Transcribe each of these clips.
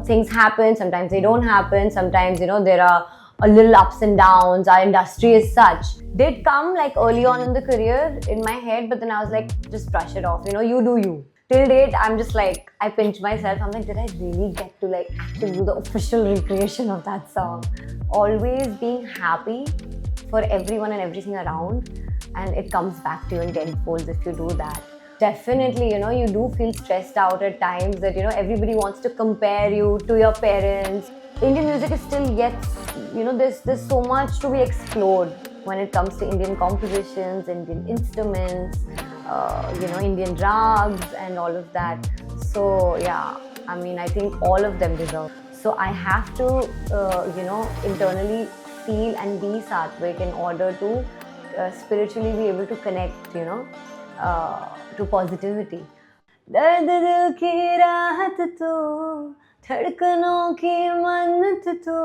things happen, sometimes they don't happen, sometimes there are a little ups and downs. Our industry is such. Did come like early on in the career in my head, but then I was like, just brush it off. You do you. Till date, I'm just like, I pinch myself. I'm like, did I really get to like actually do the official recreation of that song? Always being happy for everyone and everything around, and it comes back to you in tenfolds if you do that. Definitely, you do feel stressed out at times that, everybody wants to compare you to your parents. Indian music is still yet, there's so much to be explored when it comes to Indian compositions, Indian instruments, Indian rags and all of that. So yeah, I mean, I think all of them deserve. So I have to, internally feel and be sattvic in order to spiritually be able to connect, to positivity. दर्द दिल की राहत तू, धड़कनों की मन्नत तू,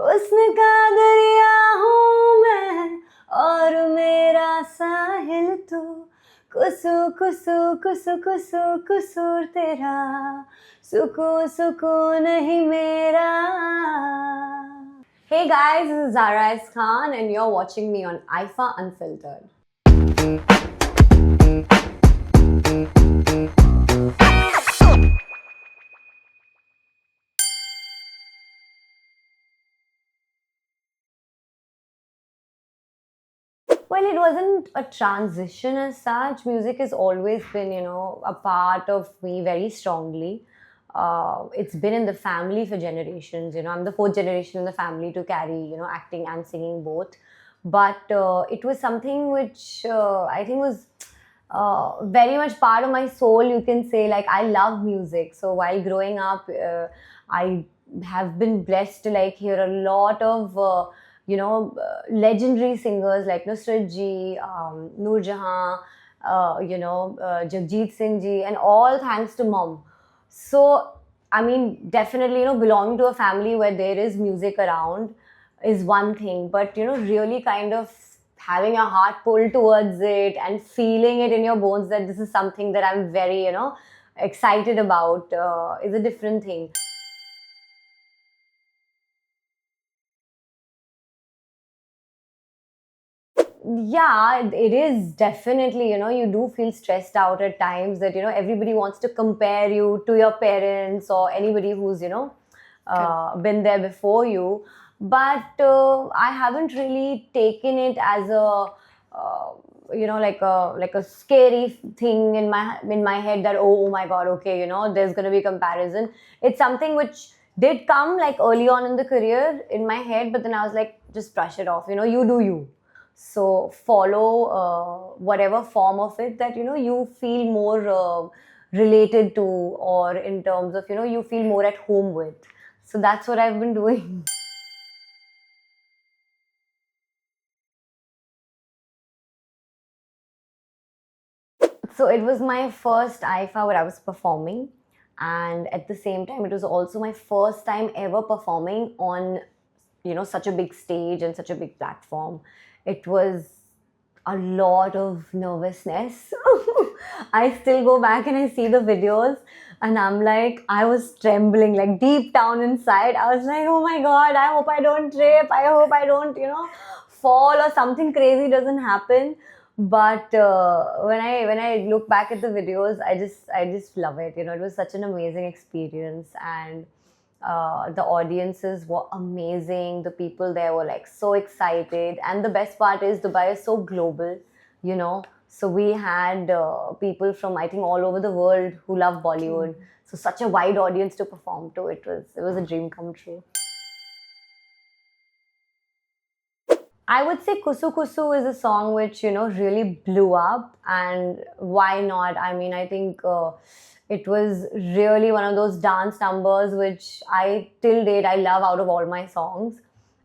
हुस्न का दरिया हूँ मैं और मेरा साहिल तू, कुसु कुसु कुसु कुसु कुसूर तेरा, सुकून सुकून नहीं मेरा. Hey guys, this is Zara S. Khan and you're watching me on IFA Unfiltered. Well, it wasn't a transition as such. Music has always been, a part of me very strongly. It's been in the family for generations. I'm the fourth generation in the family to carry, acting and singing both. But it was something which I think was very much part of my soul, you can say. Like, I love music. So while growing up, I have been blessed to like hear a lot of legendary singers like Nusrat Ji, Noor Jahan, Jagjit Singh Ji, and all thanks to mom. So, I mean, definitely, belonging to a family where there is music around is one thing, but, really kind of having a heart pull towards it and feeling it in your bones that this is something that I'm very, excited about is a different thing. Yeah, it is definitely, you do feel stressed out at times that, everybody wants to compare you to your parents or anybody who's, been there before you. But I haven't really taken it as a, like a scary thing in my head that, oh my God, okay, there's going to be comparison. It's something which did come like early on in the career in my head, but then I was like, just brush it off, you do you. So follow whatever form of it that you feel more related to, or in terms of you feel more at home with. So that's what I've been doing. So it was my first IFA where I was performing, and at the same time it was also my first time ever performing on such a big stage and such a big platform. It was a lot of nervousness. I still go back and I see the videos and I'm like, I was trembling, like deep down inside. I was like, oh my God, I hope I don't trip. I hope I don't, fall or something crazy doesn't happen. But when I look back at the videos, I just love it. It was such an amazing experience, and the audiences were amazing. The people there were like so excited, and the best part is Dubai is so global, so we had people from I think all over the world who love Bollywood. So such a wide audience to perform to. It was a dream come true. I would say Kusu Kusu is a song which, really blew up. And why not? I mean, I think it was really one of those dance numbers which I, till date, I love out of all my songs.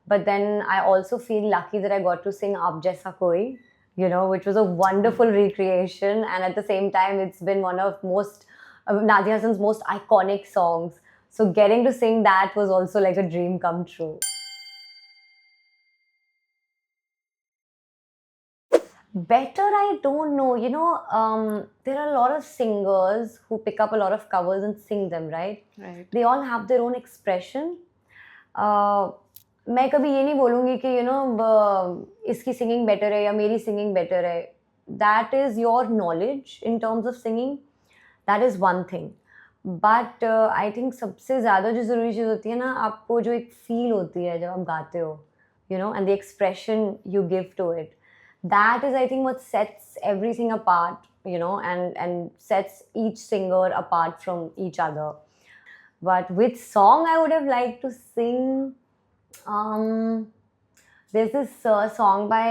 But then I also feel lucky that I got to sing Aap Jaisa Koi, which was a wonderful recreation. And at the same time, it's been one of Nadia Hassan's most iconic songs. So getting to sing that was also like a dream come true. Better, I don't know. There are a lot of singers who pick up a lot of covers and sing them, right? Right. They all have their own expression. मैं कभी ये नहीं बोलूँगी कि इसकी singing better है या मेरी सिंगिंग बेटर है. That is your knowledge in terms of singing. That is one thing. But I think सबसे ज़्यादा जो ज़रूरी चीज़ होती है ना, आपको जो एक फील होती है जब आप गाते हो, and the expression you give to it, that is, I think, what sets everything apart, and sets each singer apart from each other. But which song I would have liked to sing? There's this song by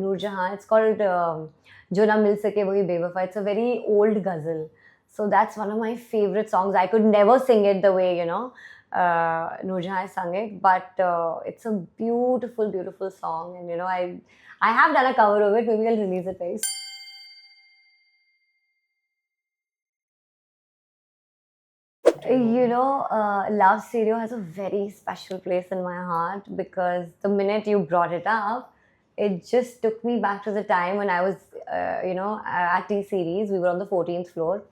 Noor Jahan. It's called Jo Na Mil Sake Wahi Bewafa. It's a very old ghazal. So that's one of my favorite songs. I could never sing it the way, Noor Jahan sung it. But it's a beautiful, beautiful song. And, I have done a cover of it. Maybe I'll release it very soon. Love Stereo has a very special place in my heart because the minute you brought it up, it just took me back to the time when I was, at T-Series. We were on the 14th floor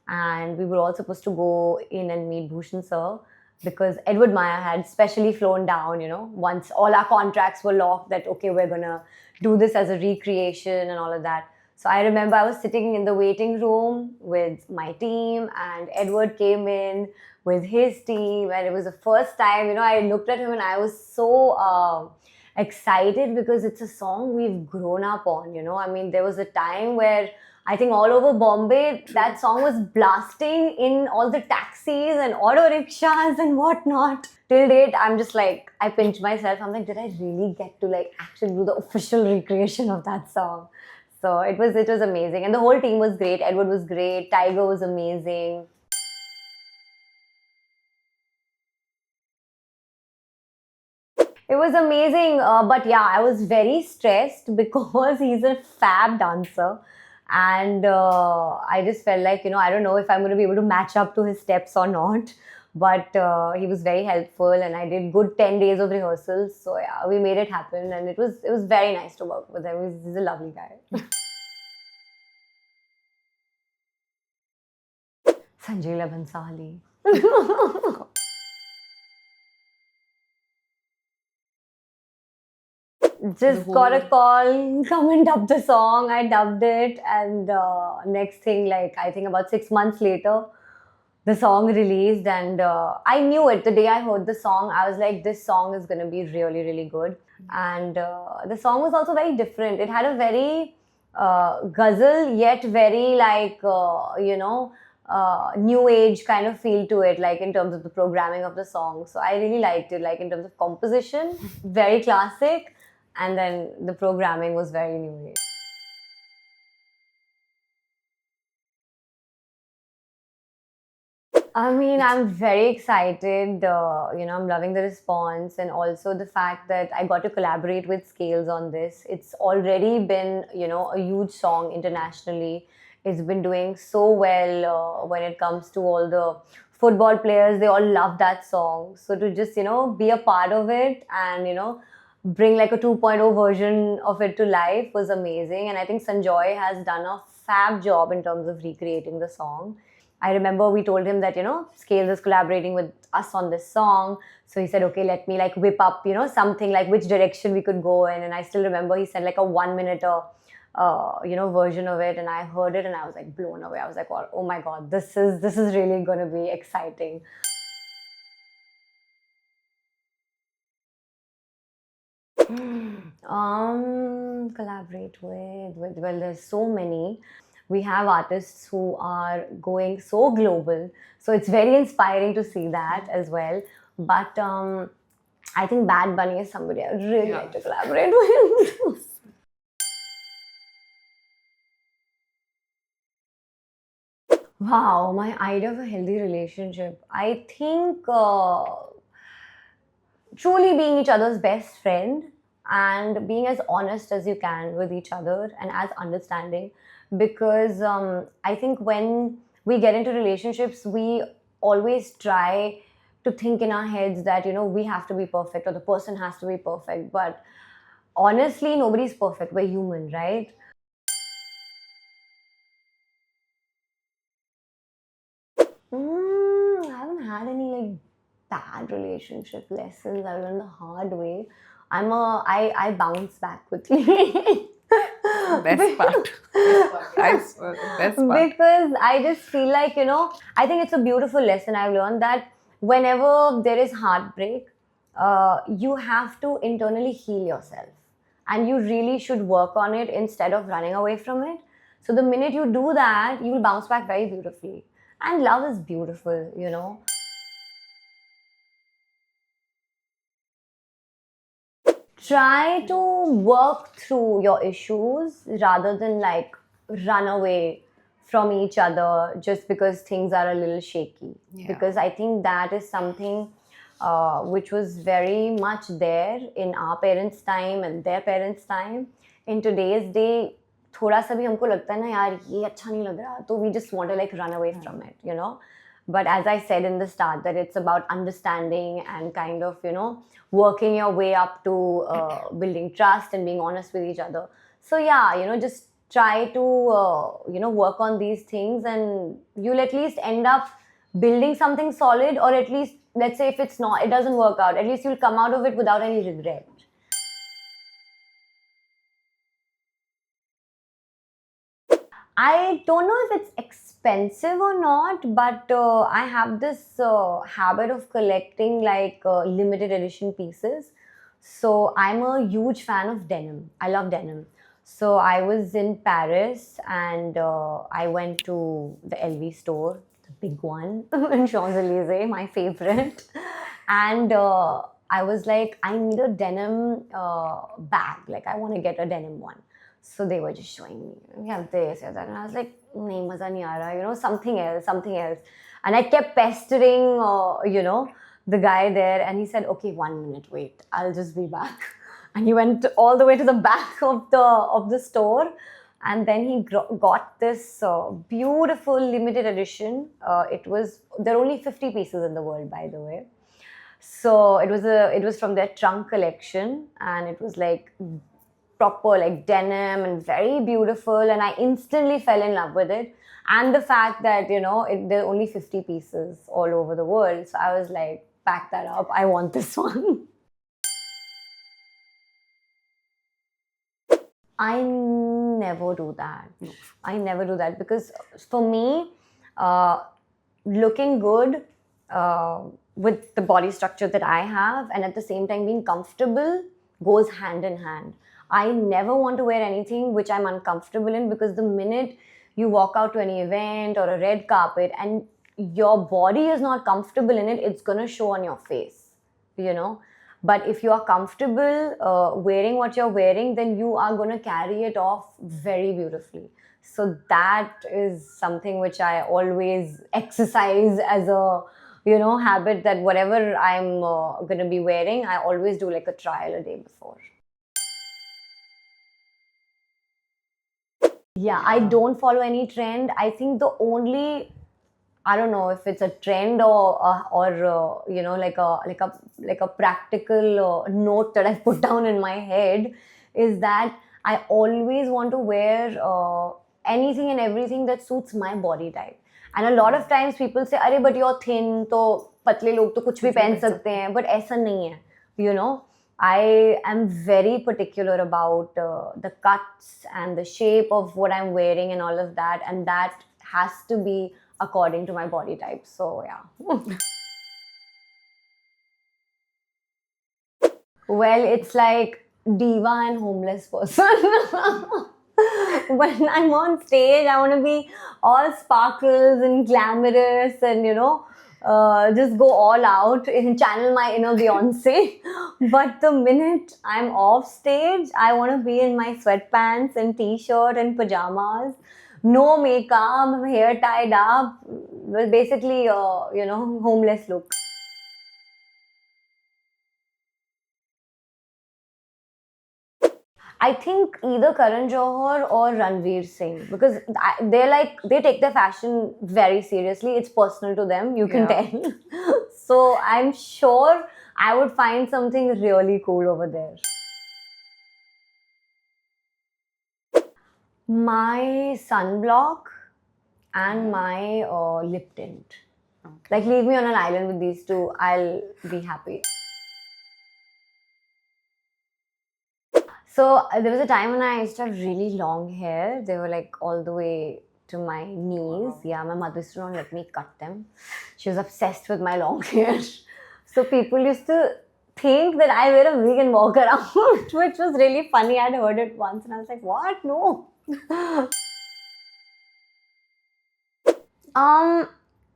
and we were all supposed to go in and meet Bhushan sir because Edward Maya had specially flown down, once all our contracts were locked that, okay, we're going to do this as a recreation and all of that. So I remember I was sitting in the waiting room with my team and Edward came in with his team and it was the first time, I looked at him and I was so excited because it's a song we've grown up on, I mean, there was a time where I think all over Bombay, that song was blasting in all the taxis and auto rickshaws and whatnot. Till date, I'm just like, I pinch myself. I'm like, did I really get to like actually do the official recreation of that song? So it was amazing. And the whole team was great. Edward was great. Tiger was amazing. It was amazing. But yeah, I was very stressed because he's a fab dancer. And I just felt like, I don't know if I'm going to be able to match up to his steps or not. But he was very helpful and I did good 10 days of rehearsals. So yeah, we made it happen and it was very nice to work with him. He's a lovely guy. Sanjay Bhansali. Just got a call, come and dub the song. I dubbed it, and next thing, like I think about 6 months later, the song released, and I knew it the day I heard the song. I was like, this song is gonna be really, really good. And the song was also very different. It had a very ghazal, yet very like new age kind of feel to it, like in terms of the programming of the song. So I really liked it, like in terms of composition, very classic, and then the programming was very new age. I mean, I'm very excited. I'm loving the response and also the fact that I got to collaborate with Scales on this. It's already been, a huge song internationally. It's been doing so well when it comes to all the football players. They all love that song. So to just, be a part of it and, bring like a 2.0 version of it to life was amazing. And I think Sanjoy has done a fab job in terms of recreating the song. I remember we told him that, Scales is collaborating with us on this song. So he said, okay, let me like whip up, something like which direction we could go in. And I still remember he sent like a 1 minute, version of it. And I heard it and I was like blown away. I was like, oh my God, this is really going to be exciting. Collaborate with, well, there's so many. We have artists who are going so global. So it's very inspiring to see that as well. But I think Bad Bunny is somebody I would really like to collaborate with. Wow, my idea of a healthy relationship. I think truly being each other's best friend and being as honest as you can with each other and as understanding, because I think when we get into relationships we always try to think in our heads that we have to be perfect or the person has to be perfect, but honestly nobody's perfect. We're human, right? bad relationship lessons I learned the hard way. I bounce back quickly. Best part. Best part. Because I just feel like, I think it's a beautiful lesson I've learned that whenever there is heartbreak, you have to internally heal yourself. And you really should work on it instead of running away from it. So the minute you do that, you will bounce back very beautifully. And love is beautiful. Try to work through your issues rather than like run away from each other just because things are a little shaky. Yeah. Because I think that is something which was very much there in our parents' time and their parents' time. In today's day, थोड़ा सा भी हमको लगता है ना यार ये अच्छा नहीं लग रहा, तो we just want to like run away from it. But as I said in the start, that it's about understanding and kind of, working your way up to building trust and being honest with each other. So yeah, just try to, work on these things, and you'll at least end up building something solid, or at least, let's say if it doesn't work out, at least you'll come out of it without any regret. I don't know if it's expensive or not, but I have this habit of collecting like limited edition pieces. So I'm a huge fan of denim. I love denim. So I was in Paris and I went to the LV store, the big one in Champs-Elysees, my favorite. And I was like, I need a denim bag. Like, I want to get a denim one. So they were just showing me, we have this, and that. And I was like, nahi, maza nahi aa raha, something else, something else. And I kept pestering, the guy there, and he said, okay, 1 minute, wait, I'll just be back. And he went all the way to the back of the store, and then he got this beautiful limited edition. There are only 50 pieces in the world, by the way. So it was from their trunk collection, and it was like proper like denim and very beautiful, and I instantly fell in love with it. And the fact that there are only 50 pieces all over the world, so I was like, pack that up, I want this one. I never do that. I never do that because for me, looking good with the body structure that I have, and at the same time being comfortable, goes hand in hand. I never want to wear anything which I'm uncomfortable in, because the minute you walk out to any event or a red carpet and your body is not comfortable in it, it's going to show on your face, But if you are comfortable wearing what you're wearing, then you are going to carry it off very beautifully. So that is something which I always exercise as a, habit, that whatever I'm going to be wearing, I always do like a trial a day before. Yeah, I don't follow any trend. I think the only, I don't know if it's a trend or like a practical note that I've put down in my head, is that I always want to wear anything and everything that suits my body type. And a lot of times people say, "Arey, but you're thin, तो पतले लोग तो कुछ भी पहन सकते हैं." But ऐसा नहीं है, I am very particular about the cuts and the shape of what I'm wearing and all of that, and that has to be according to my body type. So yeah. Well, it's like diva and homeless person. When I'm on stage, I want to be all sparkles and glamorous and, just go all out and channel my inner Beyonce. But the minute I'm off stage, I want to be in my sweatpants and t-shirt and pajamas. No makeup, hair tied up. Well, basically, homeless look. I think either Karan Johar or Ranveer Singh, because they take their fashion very seriously. It's personal to them, you can tell. So I'm sure I would find something really cool over there. My sunblock and my lip tint. Okay. Like, leave me on an island with these two, I'll be happy. So there was a time when I used to have really long hair. They were like all the way to my knees. Wow. Yeah, my mother used to not let me cut them. She was obsessed with my long hair. So people used to think that I wear a wig and walk around, which was really funny. I'd heard it once and I was like, what? No.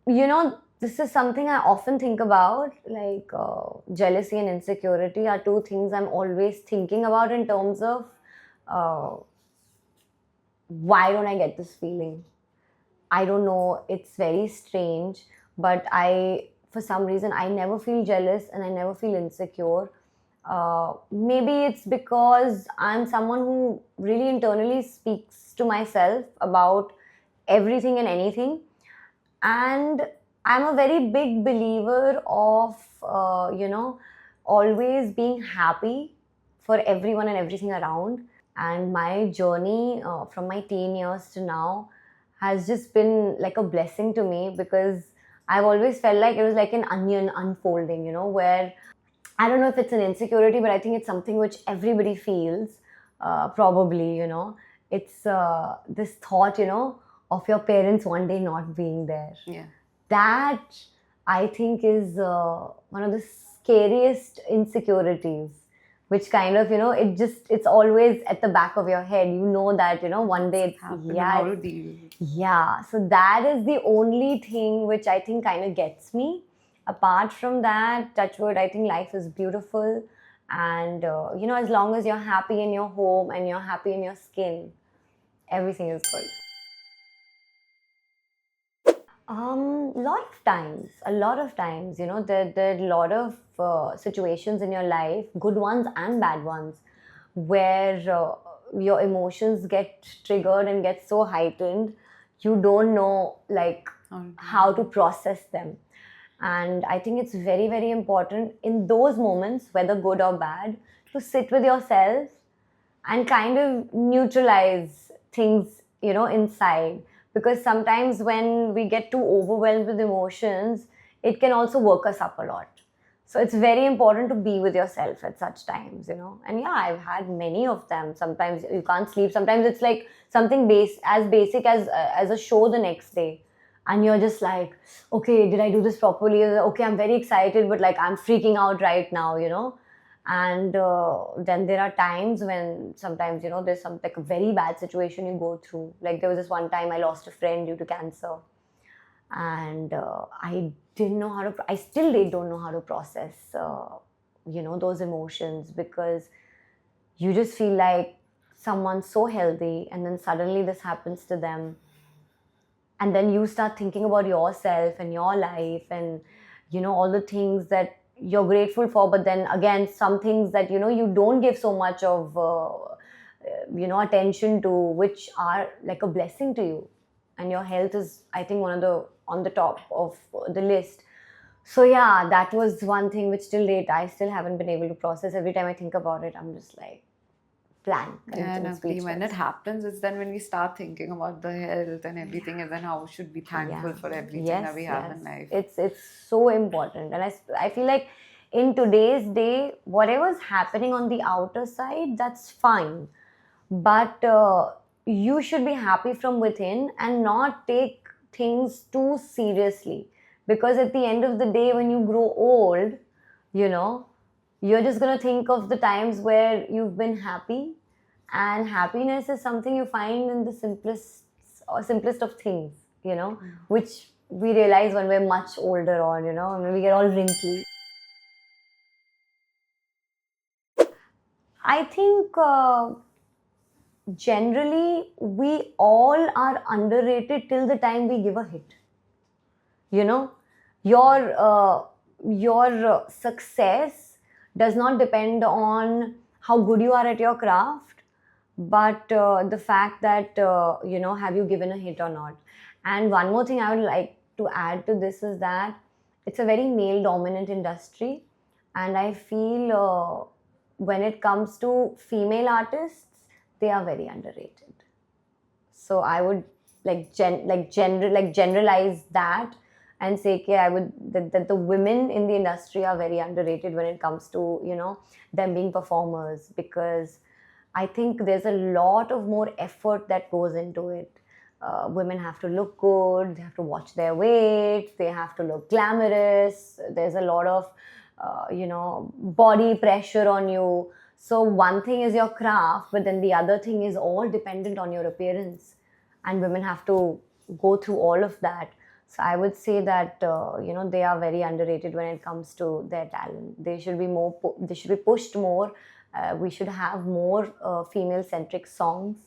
You know, this is something I often think about. Like, jealousy and insecurity are two things I'm always thinking about in terms of uh, why don't I get this feeling? I don't know. It's very strange, but for some reason, I never feel jealous and I never feel insecure. Maybe it's because I'm someone who really internally speaks to myself about everything and anything. And I'm a very big believer of, always being happy for everyone and everything around. And my journey from my teen years to now has just been like a blessing to me, because I've always felt like it was like an onion unfolding, where I don't know if it's an insecurity, but I think it's something which everybody feels, probably, It's this thought, of your parents one day not being there. Yeah. That, I think, is one of the scariest insecurities, which kind of, it's always at the back of your head. You know that, one day it's Happen. How to deal. Yeah. So that is the only thing which I think kind of gets me. Apart from that, touch wood, I think life is beautiful. And, as long as you're happy in your home and you're happy in your skin, everything is good. A lot of times, there are a lot of situations in your life, good ones and bad ones, where your emotions get triggered and get so heightened, you don't know, like, how to process them. And I think it's very, very important in those moments, whether good or bad, to sit with yourself and kind of neutralize things, inside. Because sometimes when we get too overwhelmed with emotions, it can also work us up a lot. So it's very important to be with yourself at such times, And yeah, I've had many of them. Sometimes you can't sleep. Sometimes it's like something as basic as a show the next day. And you're just like, okay, did I do this properly? Okay, I'm very excited, but like I'm freaking out right now, And then there are times when sometimes, there's some like a very bad situation you go through. Like there was this one time I lost a friend due to cancer. And I didn't know how to, I still don't know how to process, those emotions, because you just feel like someone's so healthy and then suddenly this happens to them. And then you start thinking about yourself and your life and, all the things that you're grateful for. But then again, some things that, you don't give so much of, attention to, which are like a blessing to you. And your health is, I think, on the top of the list. So yeah, that was one thing which till date, I still haven't been able to process. Every time I think about it, I'm just like, blank. Yeah, and agree. When it happens, it's then when we start thinking about the health and everything, and then how we should be thankful for everything that we have in life. It's so important. And I feel like in today's day, whatever's happening on the outer side, that's fine. But you should be happy from within and not take things too seriously. Because at the end of the day, when you grow old, you're just going to think of the times where you've been happy. And happiness is something you find in the simplest of things, which we realize when we're much older on, when we get all wrinkly. I think generally we all are underrated till the time we give a hit. Your success does not depend on how good you are at your craft, but the fact that, have you given a hit or not. And one more thing I would like to add to this is that it's a very male dominant industry. And I feel when it comes to female artists, they are very underrated. So I would generalize that and say that the women in the industry are very underrated when it comes to, them being performers, because I think there's a lot of more effort that goes into it. Women have to look good, they have to watch their weight, they have to look glamorous. There's a lot of, body pressure on you. So one thing is your craft, but then the other thing is all dependent on your appearance. And women have to go through all of that. So I would say that, they are very underrated when it comes to their talent. They should be they should be pushed more. We should have more female-centric songs.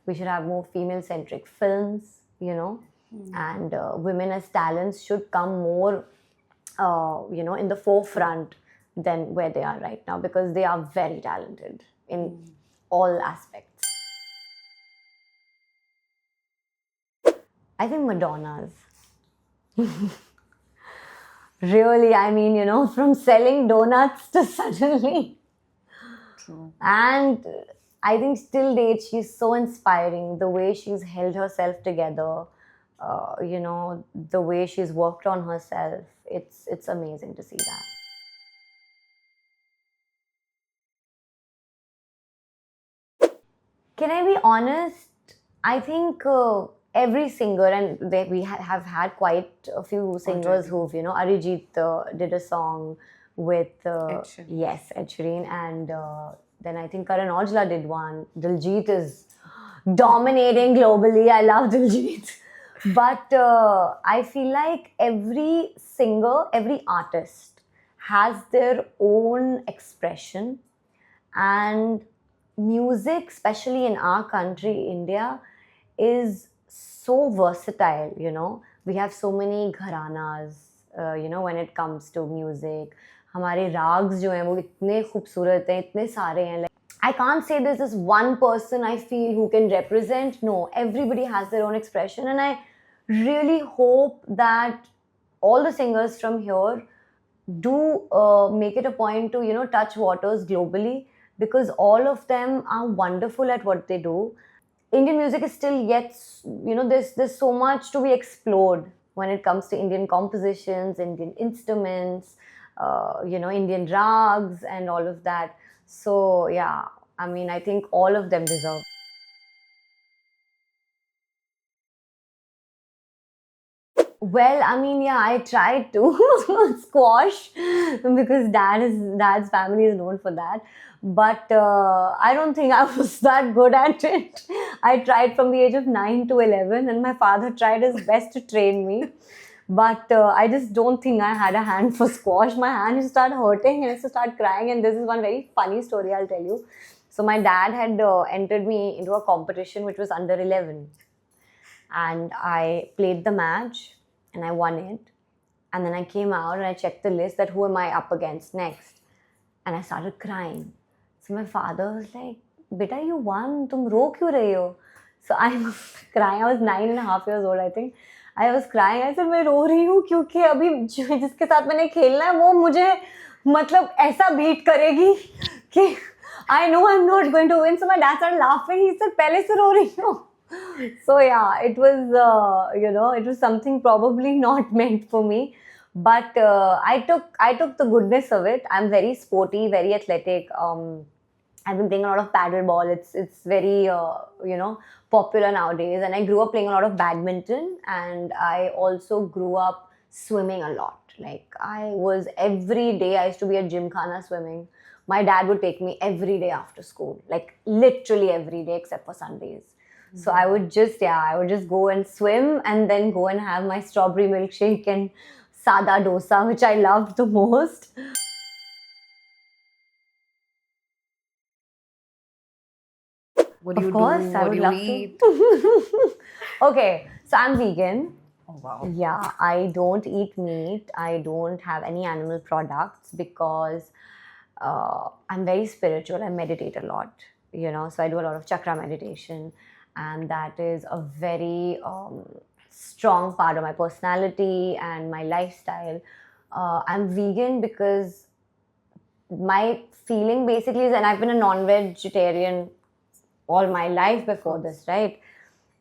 We should have more female-centric films, and women as talents should come more, in the forefront than where they are right now, because they are very talented in all aspects. I think Madonna's. Really, I mean, from selling donuts to suddenly. True. And I think still date, she's so inspiring. The way she's held herself together, the way she's worked on herself. It's amazing to see that. Can I be honest? I think every singer, and we have had quite a few singers who've, Arijit did a song with, Ed Sheeran. yes, Ed Sheeran, and then I think Karan Aujla did one. Diljit is dominating globally. I love Diljit. But I feel like every singer, every artist has their own expression, and music, especially in our country, India, is so versatile. We have so many gharanas, when it comes to music. हमारे राग्स जो हैं वो इतने खूबसूरत हैं, इतने सारे हैं. Like, I can't say there's this one person I feel who can represent. No, everybody has their own expression, and I really hope that all the singers from here do make it a point to, touch waters globally, because all of them are wonderful at what they do. Indian music is still yet, there's so much to be explored when it comes to Indian compositions, Indian instruments, Indian rags and all of that. So yeah, I mean, I think all of them deserve. Well, I mean, yeah, I tried to squash, because dad's family is known for that. But I don't think I was that good at it. I tried from the age of 9 to 11, and my father tried his best to train me. But I just don't think I had a hand for squash. My hand used to start hurting and I used to start crying. And this is one very funny story I'll tell you. So my dad had entered me into a competition which was under 11. And I played the match and I won it. And then I came out and I checked the list that who am I up against next. And I started crying. So my father was like, "Beta, you won. Tum ro kyun rahi ho?" So I was crying. I was 9.5 years old, I think. I was crying. I said, मैं रो रही हूँ क्योंकि अभी जिसके साथ मैंने खेलना है वो मुझे मतलब ऐसा बीट करेगी कि I know I'm not going to win. So my dad started laughing. He said, पहले से रो रही हो. So yeah, it was it was something probably not meant for me, but I took the goodness of it. I'm very sporty, very athletic. I've been playing a lot of paddle ball. It's very popular nowadays, and I grew up playing a lot of badminton, and I also grew up swimming a lot. Like every day I used to be at Gymkhana swimming. My dad would take me every day after school, like literally every day except for Sundays. So I would just go and swim and then go and have my strawberry milkshake and sada dosa, which I loved the most. What do you Of course, do? I What would do love you eat? to. Okay, so I'm vegan. Oh, wow. Yeah, I don't eat meat. I don't have any animal products because I'm very spiritual. I meditate a lot, so I do a lot of chakra meditation. And that is a very strong part of my personality and my lifestyle. I'm vegan because my feeling basically is, and I've been a non-vegetarian all my life before this, right?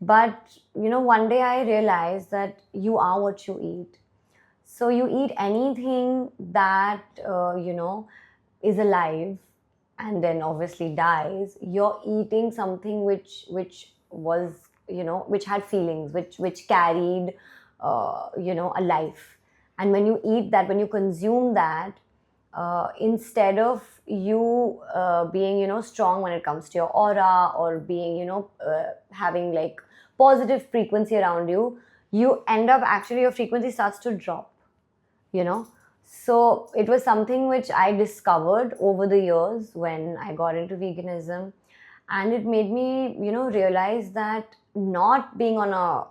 But, one day I realized that you are what you eat. So you eat anything that is alive and then obviously dies. You're eating something which was, which had feelings, which carried a life. And when you eat that, when you consume that, instead of you being strong when it comes to your aura, or being having like positive frequency around you, you end up actually your frequency starts to drop, you know. So it was something which I discovered over the years when I got into veganism, and it made me realize that not being on a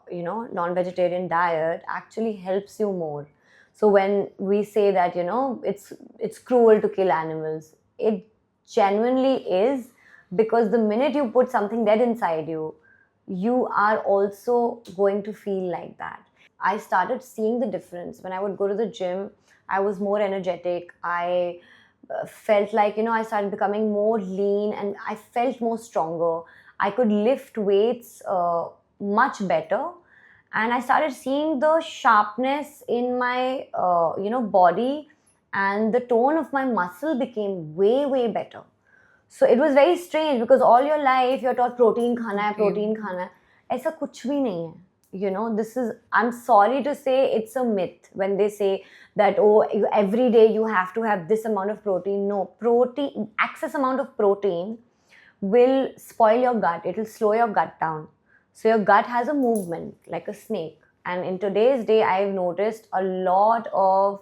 non-vegetarian diet actually helps you more. So when we say that it's cruel to kill animals, it genuinely is, because the minute you put something dead inside you, you are also going to feel like that. I started seeing the difference when I would go to the gym. I was more energetic. I felt like I started becoming more lean, and I felt more stronger. I could lift weights much better, and I started seeing the sharpness in my body, and the tone of my muscle became way better. So it was very strange, because all your life you're taught protein khana hai, protein khana hai. ऐसा कुछ भी नहीं है. This is, I'm sorry to say, it's a myth when they say that, oh, every day you have to have this amount of protein. No, protein, excess amount of protein will spoil your gut. It will slow your gut down. So your gut has a movement like a snake. And in today's day, I've noticed a lot of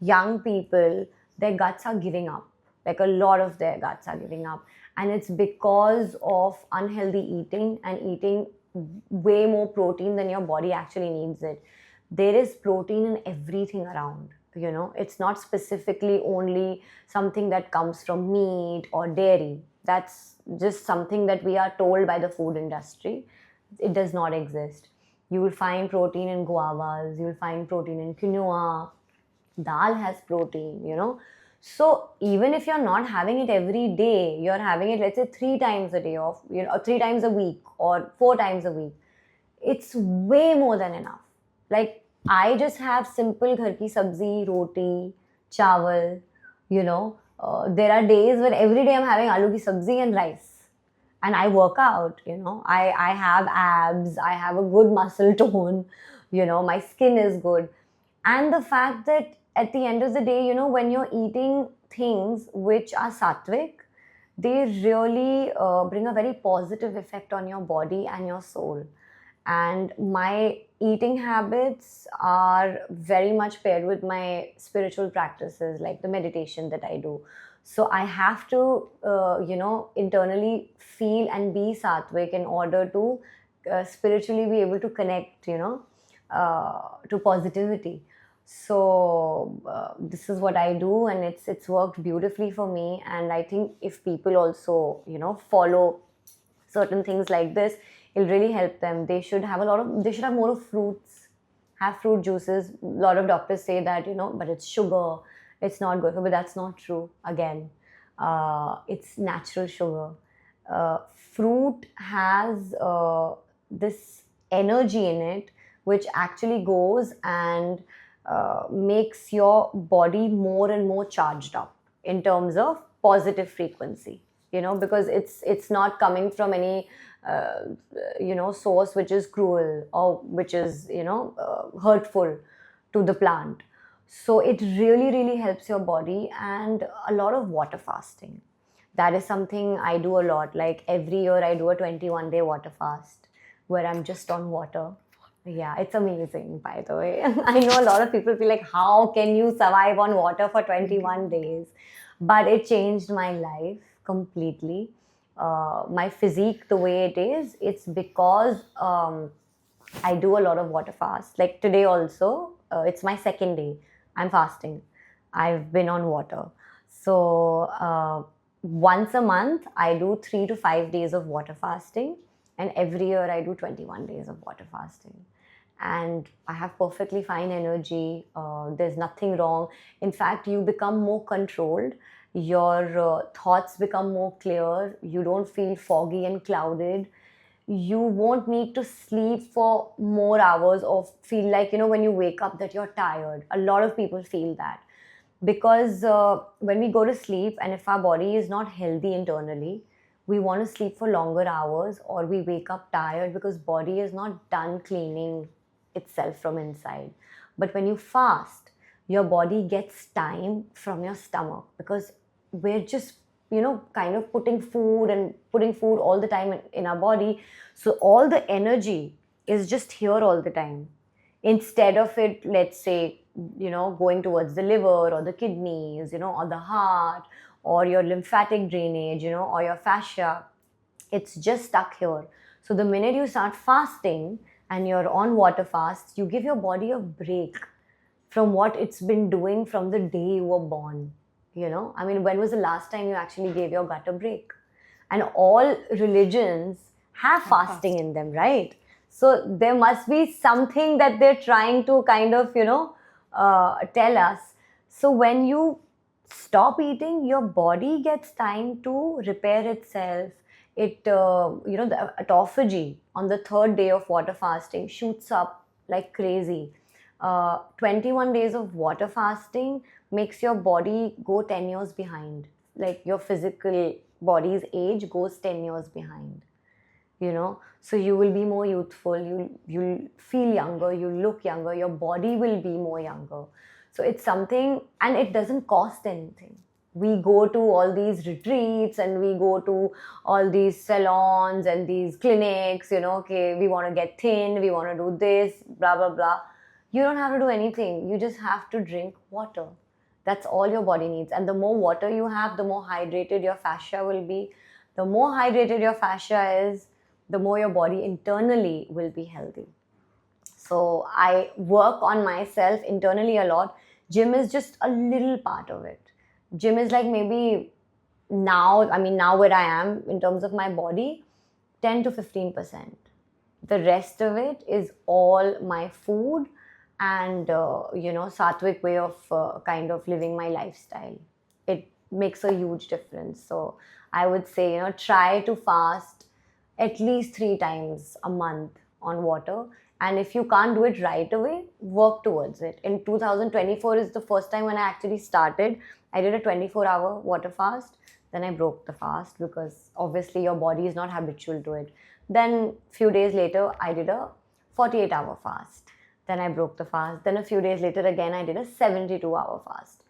young people, their guts are giving up. Like a lot of their guts are giving up. And it's because of unhealthy eating, and eating way more protein than your body actually needs it. There is protein in everything around. It's not specifically only something that comes from meat or dairy. That's just something that we are told by the food industry. It does not exist. You will find protein in guavas, you will find protein in quinoa. Dal has protein. So even if you're not having it every day, you're having it, let's say, 3 times a day, or 3 times a week, or 4 times a week, it's way more than enough. Like, I just have simple ghar ki sabzi, roti, chawal. There are days where every day I'm having aloo ki sabzi and rice, and I work out. I have abs, I have a good muscle tone. My skin is good. And the fact that at the end of the day, when you're eating things which are sattvic, they really bring a very positive effect on your body and your soul. And my eating habits are very much paired with my spiritual practices, like the meditation that I do. So I have to, internally feel and be sattvic in order to spiritually be able to connect, to positivity. So this is what I do, and it's worked beautifully for me. And I think if people also follow certain things like this, it'll really help them. They should have more of fruits, have fruit juices. A lot of doctors say that but it's sugar, it's not good for, but that's not true. Again, it's natural sugar. Fruit has this energy in it which actually goes and makes your body more and more charged up in terms of positive frequency, because it's not coming from any source which is cruel, or which is hurtful to the plant. So it really helps your body. And a lot of water fasting, that is something I do a lot. Like every year I do a 21-day water fast where I'm just on water. Yeah, it's amazing, by the way. I know a lot of people feel like, how can you survive on water for 21 days? But it changed my life completely. My physique, the way it is, it's because I do a lot of water fast. Like today also, it's my second day. I'm fasting. I've been on water. So once a month, I do 3 to 5 days of water fasting. And every year I do 21 days of water fasting. And I have perfectly fine energy. There's nothing wrong. In fact, you become more controlled. Your thoughts become more clear. You don't feel foggy and clouded. you won't need to sleep for more hours or feel like, when you wake up that you're tired. A lot of people feel that because when we go to sleep and if our body is not healthy internally, we want to sleep for longer hours or we wake up tired because body is not done cleaning itself from inside. But when you fast, your body gets time from your stomach because we're just kind of putting food all the time in our body. So all the energy is just here all the time. Instead of it, let's say, going towards the liver or the kidneys, or the heart or your lymphatic drainage, or your fascia, it's just stuck here. So the minute you start fasting and you're on water fast, you give your body a break from what it's been doing from the day you were born. I mean, when was the last time you actually gave your gut a break? And all religions have fasting in them, right? So there must be something that they're trying to kind of, tell us. So when you stop eating, your body gets time to repair itself. It, the autophagy on the third day of water fasting shoots up like crazy. 21 days of water fasting makes your body go 10 years behind. Like your physical body's age goes 10 years behind. So you will be more youthful, you'll feel younger, you look younger, your body will be more younger. So it's something, and it doesn't cost anything. We go to all these retreats and we go to all these salons and these clinics, okay, we want to get thin, we want to do this, blah, blah, blah. You don't have to do anything. You just have to drink water. That's all your body needs. And the more water you have, the more hydrated your fascia will be. The more hydrated your fascia is, the more your body internally will be healthy. So I work on myself internally a lot. Gym is just a little part of it. Gym is like maybe now where I am in terms of my body, 10 to 15%. The rest of it is all my food and, sattvic way of kind of living my lifestyle. It makes a huge difference. So I would say, try to fast at least 3 times a month on water. And if you can't do it right away, work towards it. In 2024 is the first time when I actually started. I did a 24-hour water fast. Then I broke the fast because obviously your body is not habitual to it. Then few days later, I did a 48-hour fast. Then I broke the fast. Then a few days later, again, I did a 72-hour fast.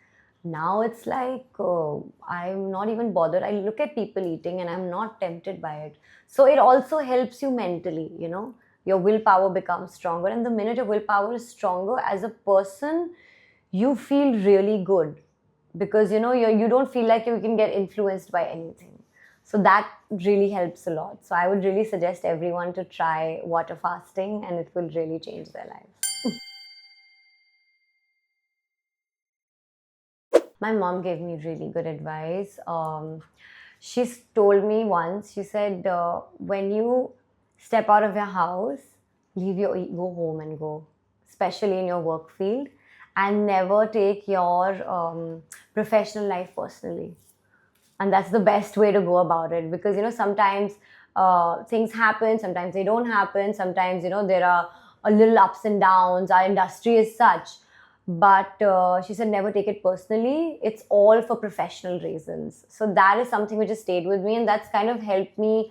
Now it's like, I'm not even bothered. I look at people eating and I'm not tempted by it. So it also helps you mentally, your willpower becomes stronger. And the minute your willpower is stronger as a person, you feel really good because, you don't feel like you can get influenced by anything. So that really helps a lot. So I would really suggest everyone to try water fasting and it will really change their lives. My mom gave me really good advice. She's told me once, she said, when you step out of your house, leave your ego home and go, especially in your work field, and never take your professional life personally. And that's the best way to go about it because, sometimes things happen, sometimes they don't happen, sometimes, there are a little ups and downs. Our industry is such. But she said, never take it personally. It's all for professional reasons. So that is something which has stayed with me and that's kind of helped me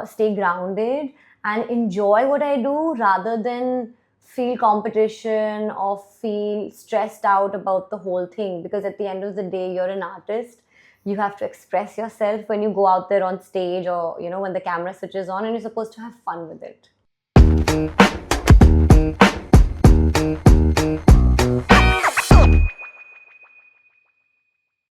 stay grounded and enjoy what I do rather than feel competition or feel stressed out about the whole thing. Because at the end of the day, you're an artist. You have to express yourself when you go out there on stage or, when the camera switches on and you're supposed to have fun with it.